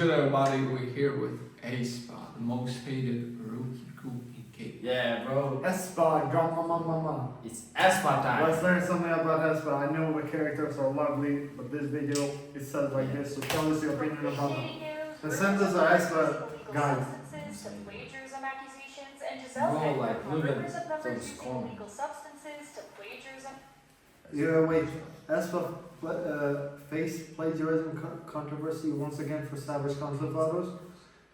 good everybody? We're here with AESPA, the most hated rookie group in K-pop. Yeah, bro. AESPA, mama. It's AESPA time. Let's learn something about AESPA. I know the characters are lovely, but this video it says like this, so tell us your opinion about them. And send us an AESPA guide. Plagiarism accusations and Bro, like, look at rumors of members those using comments. illegal substances to plagiarism. Yeah, wait. AESPA faced plagiarism controversy once again for savage concept photos.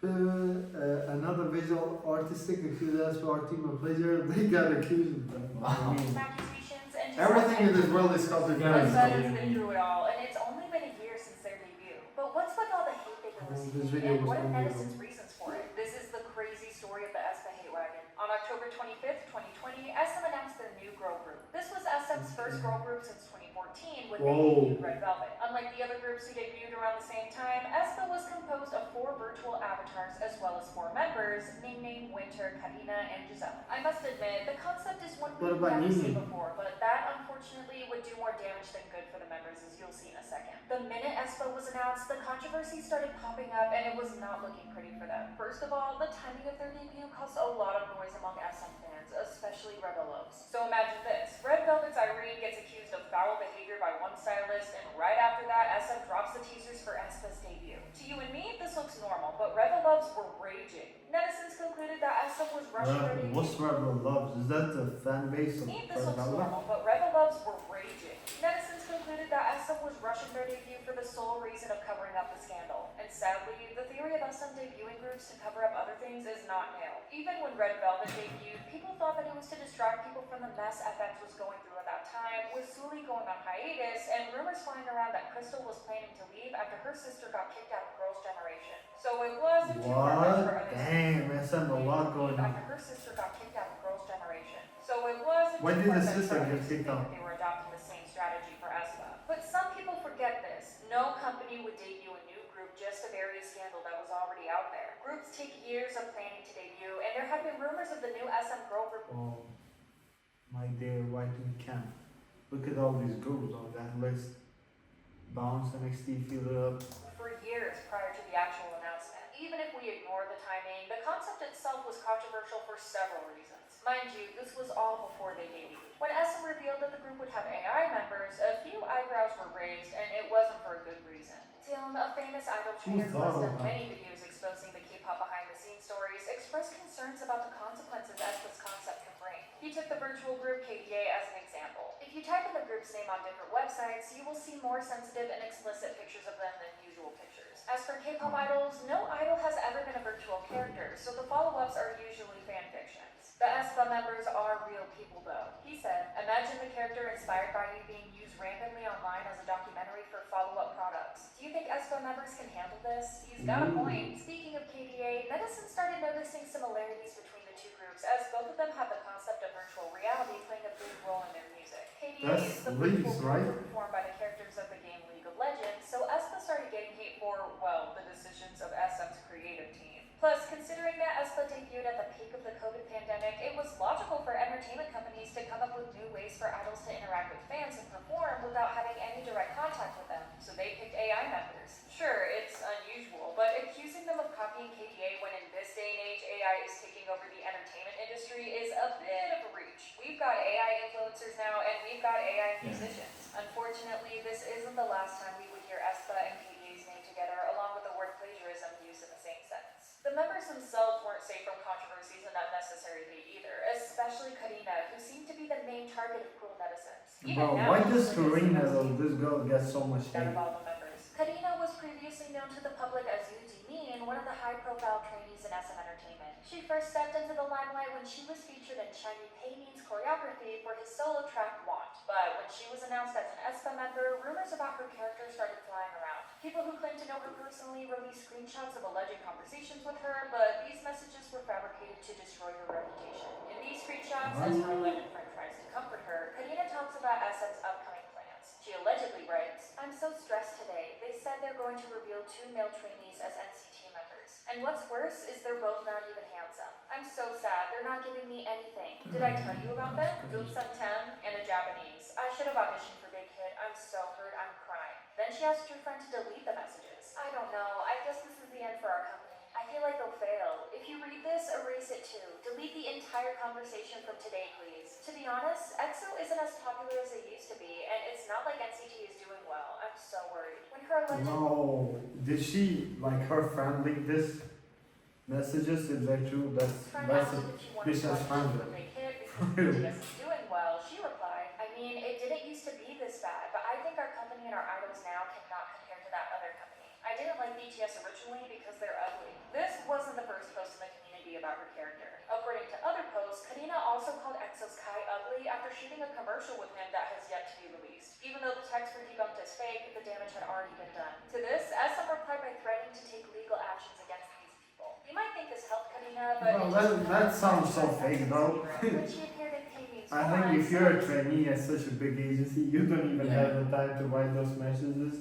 Another visual artistic accused AESPA our team of plagiarism. They got accused of that. I mean, Accusations and everything in this world is called AESPA has been through it all, and it's only been a year since their debut. But what's with all the hate they've been This receiving, video and was what are unreal. netizens' reasons for it? This is the crazy story of the AESPA hate wagon. On October 25th, 2020, SM announced their new girl group. This was SM's first girl group since 2014 when they debuted Red Velvet. Unlike the other groups who debuted around the same time, AESPA was composed of 4 virtual avatars as well as 4 members, Ning, Winter, Karina, and Giselle. I must admit, the concept is one we've never seen before, but that unfortunately would do more damage than good for the members, as you'll see in a second. The minute AESPA was announced, the controversy started popping up and it was not looking pretty for them. First of all, the timing of their debut caused a lot of noise among SM fans, especially Rebellos. So imagine this, Red Velvet's Irene gets accused of foul behavior by one stylist, and right after that, SM drops the teasers for aespa's debut. To you and me, this looks normal, but Rebellos were raging. Netizens concluded that aespa was rushing their debut. What's Reveloves? Is that the fan base of This looks Rebello? normal, but Rebellos were raging. Netizens concluded that SM was rushing their debut for the sole reason of covering up the scandal. And sadly, the theory of SM debuting groups to cover up other things is not new. Even when Red Velvet debuted, people thought that it was to distract people from the mess FX was going through at that time, with Sully going on hiatus, and rumors flying around that Crystal was planning to leave after her sister got kicked out of Girls' Generation. So it wasn't too hard for others. Damn, SM a lot going on. After her sister got kicked out of Girls' Generation. So it wasn't When too did the far-fetched sister for get others to kicked think out? that they were adopting the same strategy for aespa. But some people forget this. No company would debut a new group just to bury a scandal that was already out there. Groups take years of planning to debut, and there have been rumors of the new SM girl group. Oh, my dear whiting camp. Look at all these groups on that list. Bounce, NXT, Feel It Up. For years prior to the actual announcement. Even if we ignore the timing, the concept itself was controversial for several reasons. Mind you, this was all before they debuted. When SM revealed that the group would have AI members, a few eyebrows were raised, and it wasn't for a good reason. Tim, a famous idol trainer who has done many videos exposing the K-pop behind-the-scenes stories, expressed concerns about the consequences aespa's concept could bring. He took the virtual group KDA as an example. If you type in the group's name on different websites, you will see more sensitive and explicit pictures of them than usual pictures. As for K-pop idols, no idol has ever been a virtual character, so the follow-ups are usually fan fictions. The aespa members are real people though. He said, imagine the character inspired by you being used rampantly online as a documentary for follow-up products. Do you think aespa members can handle this? He's got a point. Speaking of KDA, netizens started noticing similarities between the two groups, as both of them have the concept of virtual reality playing a big role in their music. KDA is the virtual group performed by the characters of the game League of Legends, so aespa started getting hate for, well, the decisions of SM's creative team. Plus, considering that aespa debuted at the peak of the COVID pandemic, it was logical for entertainment companies to come up with new ways for idols to interact with fans and perform without having any direct contact with them. So they picked AI members. Sure, it's unusual, but accusing them of copying KDA when in this day and age AI is taking over the entertainment industry is a bit of a reach. We've got AI influencers now, and we've got AI musicians. Unfortunately, this isn't the last time we would hear aespa and KDA's name together, along with the word plagiarism used in the same sentence. The members themselves weren't safe from controversies and unnecessary hate either, especially Karina, who seemed to be the main target of cruel netizens. Bro, why does Karina, this girl, get so much hate? Out of all the members. Karina was previously known to the public as ITZY, one of the high-profile trainees in SM Entertainment. She first stepped into the limelight when she was featured in Shiny Painting's choreography for his solo track Want. But when she was announced as an aespa member, rumors about her character started flying around. People who claim to know her personally released screenshots of alleged conversations with her, but these messages were fabricated to destroy her reputation. In these screenshots, as her alleged friend tries to comfort her, Karina talks about SM's upcoming plans. She allegedly writes, I'm so stressed today. They said they're going to reveal 2 male trainees as NCT members. And what's worse is they're both not even handsome. I'm so sad. They're not giving me anything. Did I tell you about them? Oops, I'm 10 and a Japanese. I should have auditioned for Big Hit. I'm so hurt. I'm crying. Then she asked her friend to delete the messages. I don't know. I guess this is the end feel like they'll fail. If you read this, erase it too. Delete the entire conversation from today, please. To be honest, EXO isn't as popular as it used to be, and it's not like NCT is doing well. I'm so worried. When her alleged No, did she, like her friend leak this messages? Is that true? friend That's asked a if she wanted bitch to ass audition friend. for a big hit because BTS is doing well, she replied, I mean, it didn't used to be this bad, but I think our company and our idols now cannot compare to that other company. I didn't like BTS originally because they're ugly. This wasn't the first post in the community about her character. According to other posts, Karina also called EXO's Kai ugly after shooting a commercial with him that has yet to be released. Even though the texts were debunked as fake, the damage had already been done. To this, SM replied by threatening to take legal actions against these people. You might think this helped Karina, but Well, that sounds so fake though. when she appeared in K-News I think if you're a trainee at such a big agency, you don't even have the time to write those messages,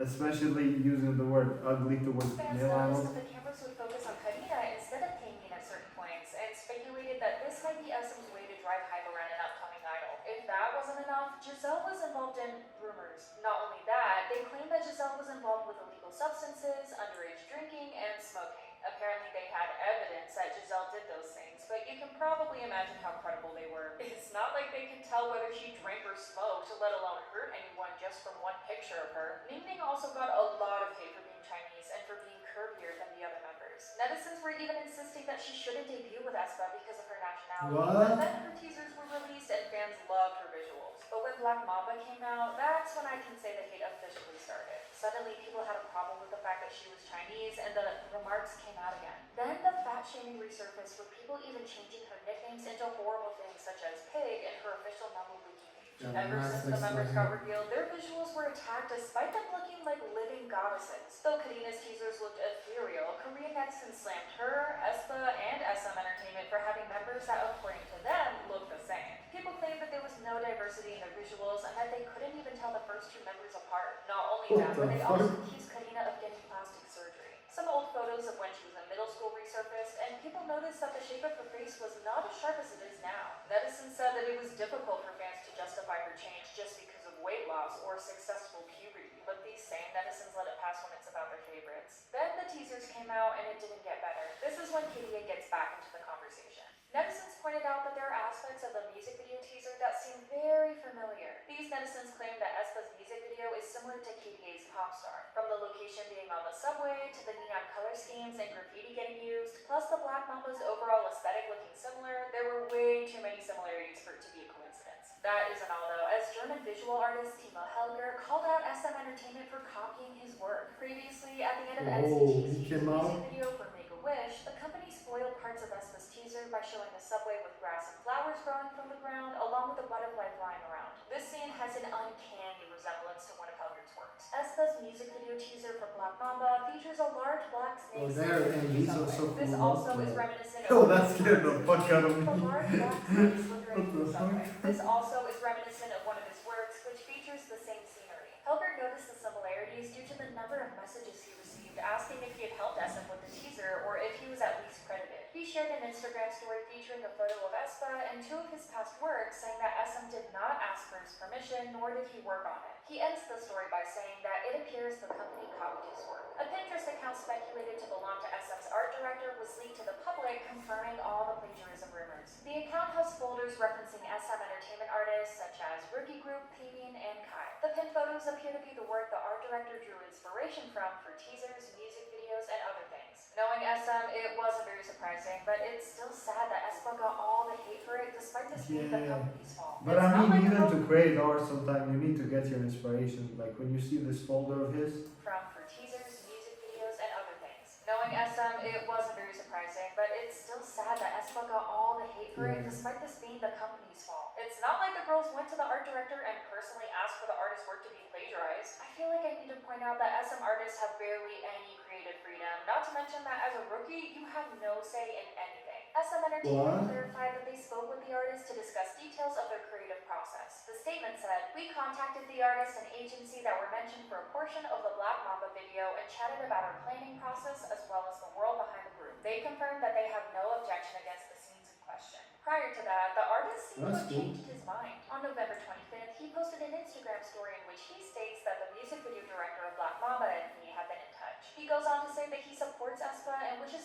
especially using the word ugly towards fans male idols. noticed that the cameras would focus on Karina instead of Taemin at certain points, and speculated that this might be SM's way to drive hype around an upcoming idol. If that wasn't enough, Giselle was involved in rumors. Not only that, they claimed that Giselle was involved with illegal substances, underage drinking, and smoking. Apparently they had evidence that Giselle did those things, but you can probably imagine how credible they were. It's not like they can tell whether she drank or smoked, let alone hurt anyone just from one picture of her. Ningning also got a lot of hate for being Chinese and for being curvier than the other members. Netizens were even insisting that she shouldn't debut with aespa because of her nationality. What? But then her teasers were released and fans loved her visuals. But when Black Mamba came out, that's when I can say the hate officially started. Suddenly people had a problem with the fact that she was Chinese and the remarks came out again. Then the fat shaming resurfaced with people even changing her nicknames into horrible things such as pig and her official Mamba Wiki page. Yeah, Ever that's since the members explain. got revealed, their visuals were attacked despite them looking like living goddesses. Though Karina's teasers looked ethereal, Korean netizens slammed her, aespa, and SM Entertainment for having members that, according to them, looked the same. People claimed that there was no diversity in their visuals and that they couldn't even tell the first two members apart. Not only What that, the but they fuck? also accused Karina of getting plastic surgery. Some old photos of when she was in middle school resurfaced, and people noticed that the shape of her face was not as sharp as it is now. Netizens said that it was difficult for fans to justify her change just because of weight loss or successful puberty, but these same netizens let it pass when it's about their favorites. Then the teasers came out and it didn't get better. This is when KDA gets back into the conversation. Netizens pointed out that there are aspects of the music video teaser that seem very familiar. These netizens claim that aespa's music video is similar to KDA's Pop Star, from the location being on the subway to the neon color schemes and graffiti getting used, plus the Black Mamba's overall aesthetic looking similar. There were way too many similarities for it to be a coincidence. That isn't all though, as German visual artist Timo Helger called out SM Entertainment for copying his work. Previously, at the end of NCT's he came music out? video for Make-A-Wish, the company spoiled parts of aespa's teaser by showing a subway with grass and flowers growing from the ground, along with a butterfly flying around. This scene has an uncanny resemblance to one of Helger's works. aespa's music video teaser for Black Mamba features a large black snake. Oh, there, and slithering these through are the so subway. This cool. also is reminiscent Oh, of that scared the fuck out of me. a large black snake slithering through the What the subway. fuck? This also is reminiscent of one of his works, which features the same scenery. Helger noticed the similarities due to the number of messages he received asking if he had helped SM with the teaser or if he was at least credited. He shared an Instagram story featuring a photo of aespa and two of his past works, saying that SM did not ask for his permission, nor did he work on it. He ends the story by saying that it appears the company copied his work. A Pinterest account speculated to belong to SM's art director was leaked to the public, confirming all the plagiarism rumors. The account has folders referencing SM Entertainment artists such as Rookie Group, Taemin, and Kai. The pinned photos appear to be the work the art director drew inspiration from for teasers, music videos, and other things. Knowing SM, it wasn't very surprising, but it's still sad that aespa got all the hate for it despite this being the Yeah. company's fault. But It's I not mean, like the even to company create art, sometimes you need to get your inspiration. Like when you see this folder of his, from for teasers, music videos, and other things. Knowing SM, it wasn't very surprising, but it's still sad that aespa got all the hate for it Yeah. despite this being the company's fault. It's not like the girls went to the art director and personally asked for the artist's work to be plagiarized. I feel like I need to point out that SM artists have barely any creative freedom, not to mention that as a rookie, you have no say in anything. SM Entertainment What? clarified that they spoke with the artist to discuss details of their creative process. The statement said, "We contacted the artist and agency that were mentioned for a portion of the Black Mamba video and chatted about our planning process as well as the world behind the group. They confirmed that they have no objection against the scenes in question." Prior to that, the artist seemed to That's have cool. changed his mind. On November 25th, he posted an Instagram story in which he states that the music video director of Black Mamba and he have been in touch. He goes on to say that he supports aespa and wishes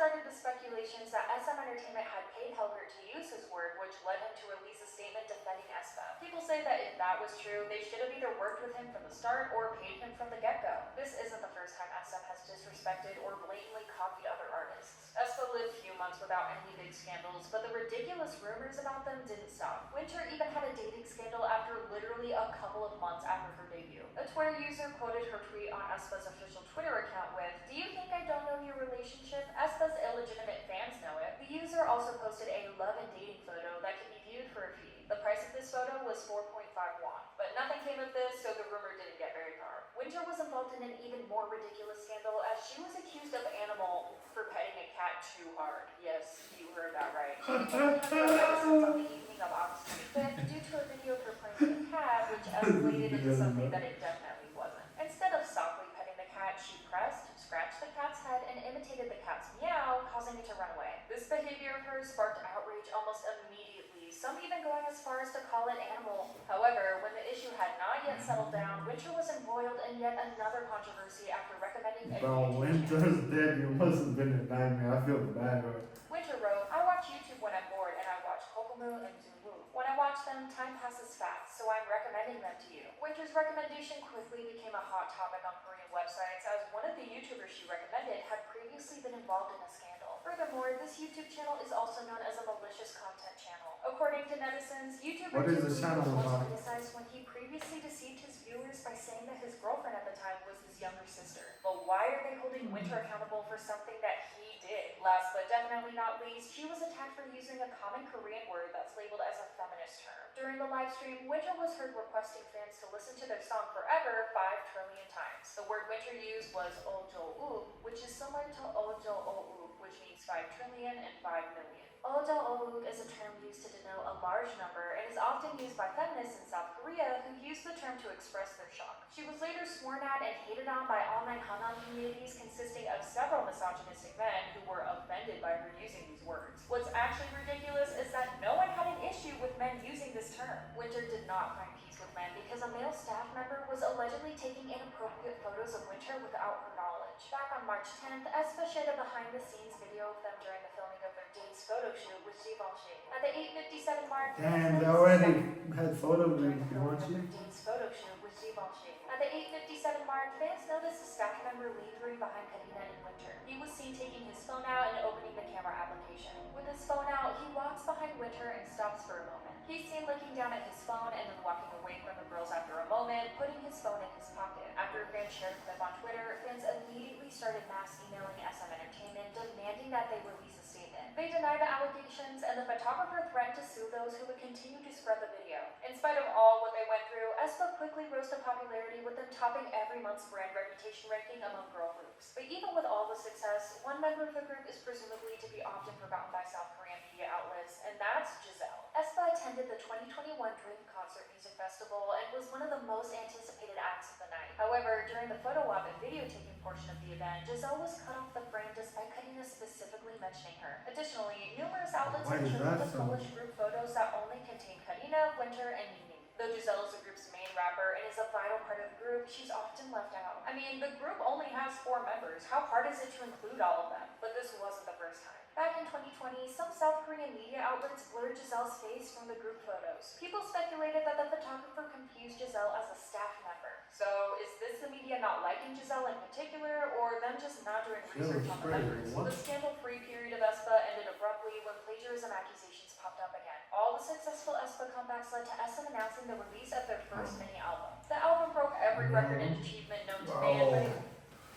started the speculations that SM Entertainment had paid Helgert to use his work, which led him to release a statement defending aespa. People say that if that was true, they should have either worked with him from the start or paid him from the get-go. This isn't the first time SM has disrespected or blatantly copied other artists. aespa lived few months without any big scandals, but the ridiculous rumors about them didn't stop. Winter even had a dating scandal after literally a couple of months after her debut. A Twitter user quoted her tweet on aespa's official Twitter account with, "Do you think I don't know your relationship? aespa's illegitimate fans know it." The user also posted a love and dating photo that can be viewed for a fee. The price of this photo was 4.5 won. But nothing came of this, so the rumor didn't get very far. Winter was involved in an even more ridiculous scandal as she was accused of Animal for petting a cat too hard. Yes, you heard that right. She became famous on the evening of August 25th due to a video of her playing with a cat, which escalated into something that it definitely wasn't. Instead of softly petting the cat, she pressed, scratched the cat's head, and imitated the cat's meow, causing it to run away. This behavior of hers sparked outrage almost immediately, some even going as far as to call it Animal. However, when the issue had not yet settled down, Winter was embroiled in yet another controversy after recommending a Bro, Winter's debut must have been a nightmare. I feel bad, bro. Winter wrote, "I watch YouTube when I'm bored and I watch Kokomu and Zumu. When I watch them, time passes fast, so I'm recommending them to you." Winter's recommendation quickly became a hot topic on Korean websites as one of the YouTubers she recommended had previously been involved in a scandal. Furthermore, this YouTube channel is also known as a malicious content channel. According to netizens, YouTuber What is the Jim Lee channel was about? criticized when he previously deceived his viewers by saying that his girlfriend at the time was his younger sister. But why are they holding Winter accountable for something that he did? Last but definitely not least, she was attacked for using a common Korean word that's labeled as a feminist term. During the live stream, Winter was heard requesting fans to listen to their song Forever 5 trillion times. The word Winter used was ojo-uk, which is similar to ojo-ouk, which means 5 trillion and 5 million. Ojo-ouk is a term used to denote a large number and is often used by feminists in South Korea who use the term to express their shock. She was later sworn at and hated on by online Hanan communities consisting of several misogynistic men who were offended by her using these words. What's actually ridiculous is that no one had an issue with men using this term. Winter did not find peace with men because a male staff member was allegedly taking inappropriate photos of Winter without her knowledge. Back on March 10th, aespa shared a behind-the-scenes video of them during the filming of their date's photo shoot with Givenchy. At the 8:57 mark, Damn, they already had photo during with the filming of Givenchy. their date's photo shoot with Givenchy. At the 8:57 mark, fans noticed a staff member lingering behind Karina and Winter. He was seen taking his phone out and opening the camera application. With his phone out, he walks behind Winter and stops for a moment. He's seen looking down at his phone and then walking away from the girls after a moment, putting his phone in his pocket. After fans shared the clip on Twitter, fans immediately started mass emailing SM Entertainment demanding that they release a statement. They denied the allegations, and the photographer threatened to sue those who would continue to spread the video. In spite of all what they went through, aespa quickly rose to popularity, with them topping every month's brand reputation ranking among girl groups. But even with all the success, one member of the group is presumably to be often forgotten by South Korean media outlets, and that's Giselle. aespa attended the 2021 Dream Concert Music Festival and was one of the most anticipated acts of the night. However, during the photo op and videotaping portion of the event, Giselle was cut off the frame despite Karina specifically mentioning her. Additionally, numerous outlets Why have is chosen that to so? publish group photos that only contain Karina, Winter, and Mimi. Though Giselle is the group's main rapper and is a vital part of the group, she's often left out. I mean, the group only has 4 members. How hard is it to include all of them? But this wasn't the first time. Back in 2020, some South Korean media outlets blurred Giselle's face from the group photos. People speculated that the photographer confused Giselle as a staff member. So, is this the media not liking Giselle in particular, or them just not doing research on the members? What? The scandal-free period of aespa ended abruptly when plagiarism accusations popped up again. All the successful aespa comebacks led to SM announcing the release of their first mini-album. The album broke every record and achievement known to man, but it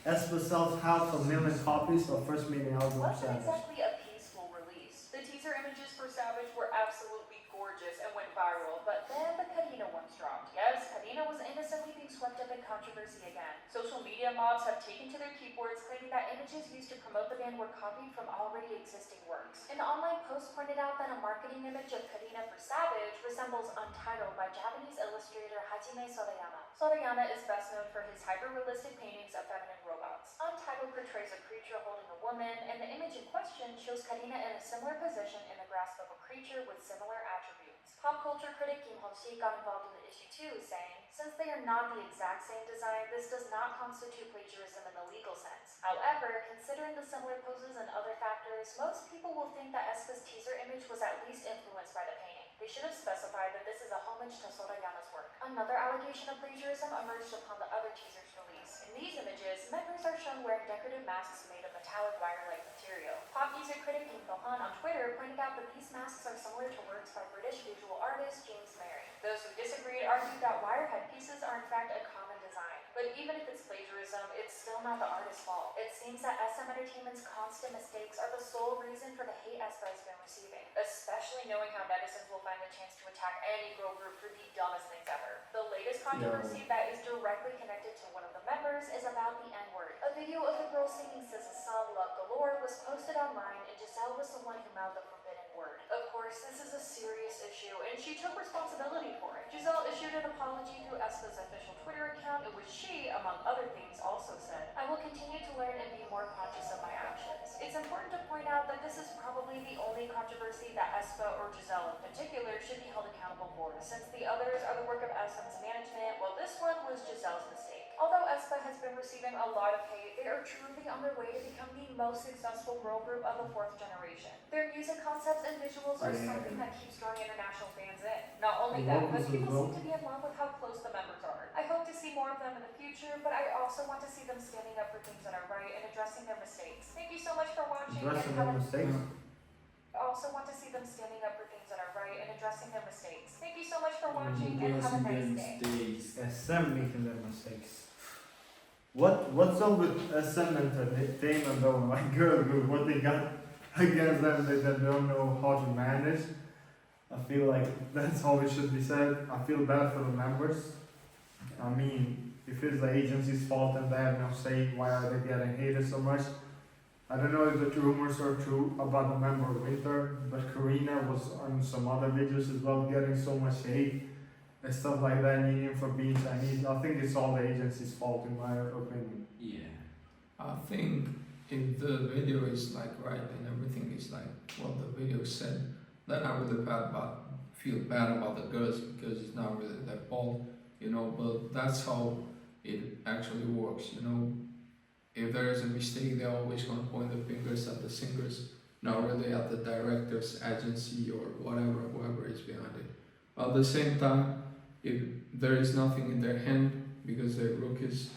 aespa sells half a million copies of first mini album wasn't Savage. exactly a peaceful release. The teaser images for Savage were absolutely gorgeous and went viral, but then the Karina ones dropped. Yes, Karina was innocently being swept up in controversy again. Social media mobs have taken to their keyboards claiming that images used to promote the band were copied from already existing works. An online post pointed out that a marketing image of Karina for Savage resembles Untitled by Japanese illustrator Hajime Sorayama. Sorayama is best known for his hyper-realistic paintings of feminine robots. Untitled portrays a creature holding a woman, and the image in question shows Karina in a similar position in the grasp of a creature with similar attributes. Pop culture critic Kim Hong-sik got involved in the issue too, saying, "Since they are not the exact same design, this does not constitute plagiarism in the legal sense. However, considering the similar poses and other factors matters, most people will think that aespa's teaser image was at least influenced by the painting. They should have specified that this is a homage to Sorayama's work. Another allegation of plagiarism emerged upon the other teaser's release. In these images, members are shown wearing decorative masks made of metallic wire-like material. Pop music critic Kim Bohan on Twitter pointed out that these masks are similar to works by British visual artist James Merry. Those who disagreed argued that wire headpieces are in fact a common design. But even if it's plagiarism, it's still not the artist's fault. It seems that SM Entertainment's constant mistakes are the sole reason for the hate aespa has been receiving, especially knowing how netizens will find the chance to attack any girl group for the dumbest things ever. The latest controversy that is directly connected to one of the members is about the N-word. A video of the girl singing SZA's song Love Galore was posted online, and Giselle was the one who mouthed the forbidden word. Of course, this is a serious issue, and she took responsibility for it. Giselle issued an apology through aespa's official Twitter account, in which she, among other things, also said, "I will continue to learn and be more conscious of my actions." It's important to point out that this is probably the only controversy that aespa or Giselle in particular should be held accountable for, since the others are the work of SM's management, while this one was Giselle's mistake. Although aespa has been receiving a lot of hate, they are truly on their way to become the most successful girl group of the 4th generation. Their music concepts and visuals are something that keeps drawing international fans in. Not only that, but people seem to be in love with how close the members are. I hope to see more of them in the future, but I also want to see them standing up for things that are right and addressing their mistakes. Thank you so much for watching. Addressing their mistakes. I also want to see them standing up for things that are right and addressing their mistakes. Thank you so much for watching and have a nice day. SM making their mistakes. What's up with SM Entertainment though, my girl group, what they got against them that they don't know how to manage? I feel like that's all it should be said. I feel bad for the members. I mean, if it's the agency's fault and they have no say, why are they getting hated so much? I don't know if the rumors are true about the member Winter, but Karina was on some other videos as well getting so much hate and stuff like that, meaning for being Chinese. I think it's all the agency's fault in my opinion. Yeah. I think if the video is like right and everything is like what the video said, then I really feel bad about the girls because it's not really their fault, you know, but that's how it actually works, you know. If there is a mistake, they're always going to point the fingers at the singers, not really at the director's agency or whatever, whoever is behind it. At the same time, if there is nothing in their hand because they're rookies,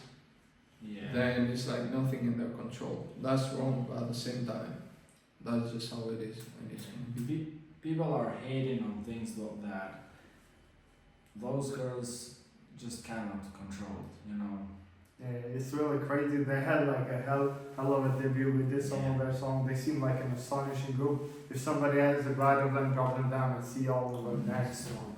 then it's like nothing in their control. That's wrong, but at the same time, that's just how it is. People are hating on things that those girls just cannot control, you know. Yeah, it's really crazy. They had like a hell of a debut. We did some of their songs. They seem like an astonishing group. If somebody has a grade of them, drop them down and see all of them next one.